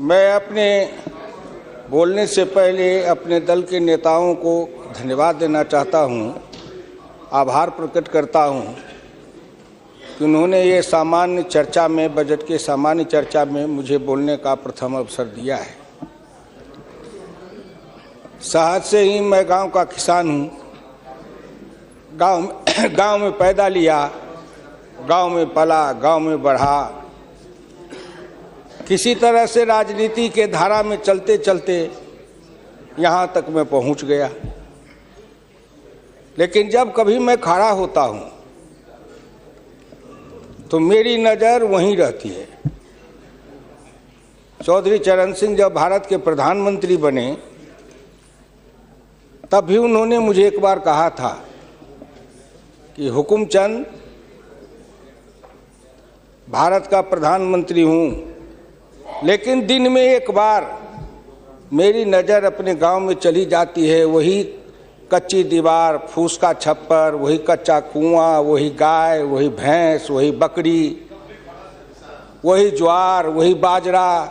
मैं अपने बोलने से पहले अपने दल के नेताओं को धन्यवाद देना चाहता हूं, आभार प्रकट करता हूं कि उन्होंने ये सामान्य चर्चा में, बजट के सामान्य चर्चा में मुझे बोलने का प्रथम अवसर दिया है। शहर से ही मैं गांव का किसान हूं, गांव में पैदा लिया, गांव में पला, गांव में बढ़ा। किसी तरह से राजनीति के धारा में चलते चलते यहाँ तक मैं पहुँच गया। लेकिन जब कभी मैं खड़ा होता हूँ तो मेरी नज़र वहीं रहती है। चौधरी चरण सिंह जब भारत के प्रधानमंत्री बने तब भी उन्होंने मुझे एक बार कहा था कि हुकुमचंद, भारत का प्रधानमंत्री हूँ, लेकिन दिन में एक बार मेरी नज़र अपने गांव में चली जाती है। वही कच्ची दीवार, फूस का छप्पर, वही कच्चा कुआं, वही गाय, वही भैंस, वही बकरी, वही ज्वार, वही बाजरा।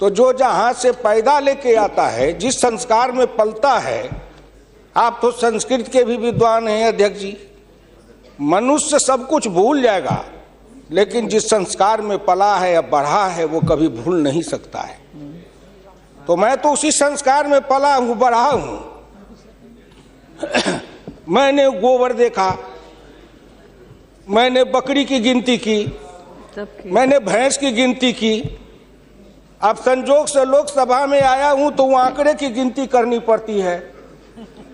तो जो जहाँ से पैदा लेके आता है, जिस संस्कार में पलता है, आप तो संस्कृत के भी विद्वान हैं अध्यक्ष जी, मनुष्य सब कुछ भूल जाएगा, लेकिन जिस संस्कार में पला है या बढ़ा है वो कभी भूल नहीं सकता है। तो मैं तो उसी संस्कार में पला हूँ, बढ़ा हूँ। मैंने गोबर देखा, मैंने बकरी की गिनती की, मैंने भैंस की गिनती की। अब संजोग से लोकसभा में आया हूँ तो वो आंकड़े की गिनती करनी पड़ती है।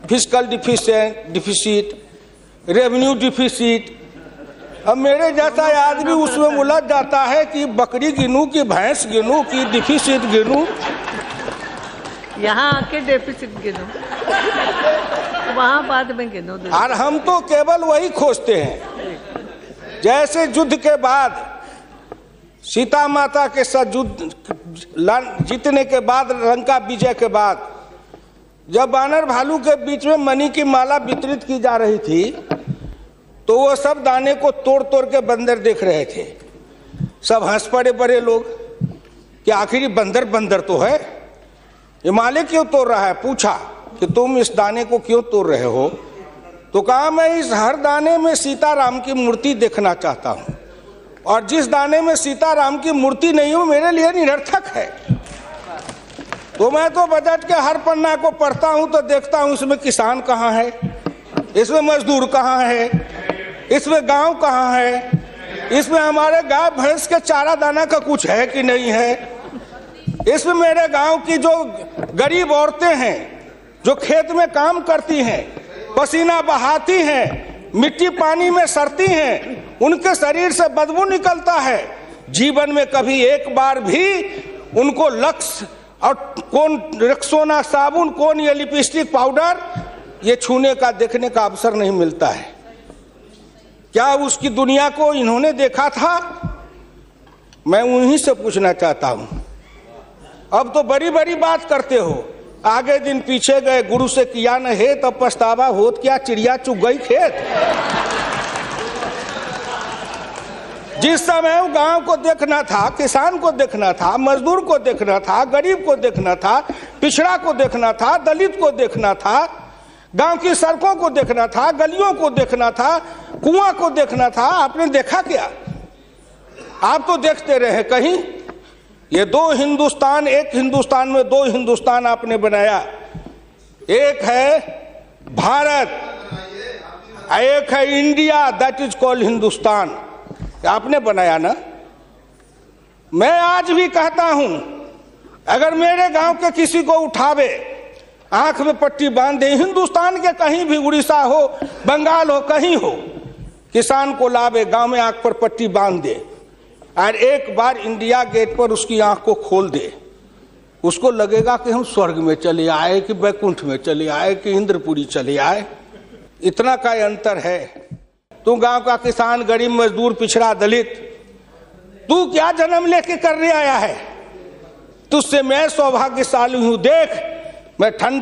Fiscal deficit, revenue deficit. अब मेरे जैसा आदमी उसमें उलझ जाता है कि बकरी गिनूं कि भैंस गिनूं कि डिफिसिट गिनूं। यहाँ आके डेफिसिट गिनो, वहाँ बाद में गिनो। और हम तो केवल वही खोजते हैं, जैसे युद्ध के बाद, सीता माता के साथ युद्ध जीतने के बाद, लंका विजय के बाद, जब बानर भालू के बीच में मणि की माला वितरित की जा रही थी तो वो सब दाने को तोड़ तोड़ के बंदर देख रहे थे। सब हंस पड़े बड़े लोग कि आखिर बंदर बंदर तो है, ये माले क्यों तोड़ रहा है। पूछा कि तुम इस दाने को क्यों तोड़ रहे हो? तो कहा मैं इस हर दाने में सीताराम की मूर्ति देखना चाहता हूँ, और जिस दाने में सीताराम की मूर्ति नहीं हो मेरे लिए निरर्थक है। तो मैं तो बजट के हर पन्ना को पढ़ता हूँ तो देखता हूँ इसमें किसान कहाँ है, इसमें मजदूर कहाँ है, इसमें गांव कहाँ है, इसमें हमारे गाय भैंस के चारा दाना का कुछ है कि नहीं है, इसमें मेरे गांव की जो गरीब औरतें हैं जो खेत में काम करती हैं, पसीना बहाती हैं, मिट्टी पानी में सड़ती हैं, उनके शरीर से बदबू निकलता है। जीवन में कभी एक बार भी उनको लक्स और कौन रेक्सोना साबुन, कौन ये लिपस्टिक पाउडर, ये छूने का, देखने का अवसर नहीं मिलता है। क्या उसकी दुनिया को इन्होंने देखा था? मैं उन्हीं से पूछना चाहता हूं। अब तो बड़ी बड़ी बात करते हो, आगे दिन पीछे गए, गुरु से किया न है तब पछतावा होत क्या, चिड़िया चुग गई खेत। जिस समय गांव को देखना था, किसान को देखना था, मजदूर को देखना था, गरीब को देखना था, पिछड़ा को देखना था, दलित को देखना था, गांव की सड़कों को देखना था, गलियों को देखना था, कुआं को देखना था, आपने देखा क्या? आप तो देखते रहे कहीं। ये दो हिंदुस्तान, एक हिंदुस्तान में दो हिंदुस्तान आपने बनाया। एक है भारत, एक है India, that is called Hindustan. आपने बनाया ना। मैं आज भी कहता हूं, अगर मेरे गांव के किसी को उठावे, आंख में पट्टी बांध दे, हिंदुस्तान के कहीं भी, उड़ीसा हो, बंगाल हो, कहीं हो, किसान को लावे, गांव में आंख पर पट्टी बांध दे और एक बार इंडिया गेट पर उसकी आंख को खोल दे, उसको लगेगा कि हम स्वर्ग में चले आए, कि बैकुंठ में चले आए, कि इंद्रपुरी चले आए। इतना का अंतर है। तू गांव का किसान, गरीब, मजदूर, पिछड़ा, दलित, तू क्या जन्म लेके करने आया है? तुझसे मैं सौभाग्यशाली हूं। देख, मैं ठंड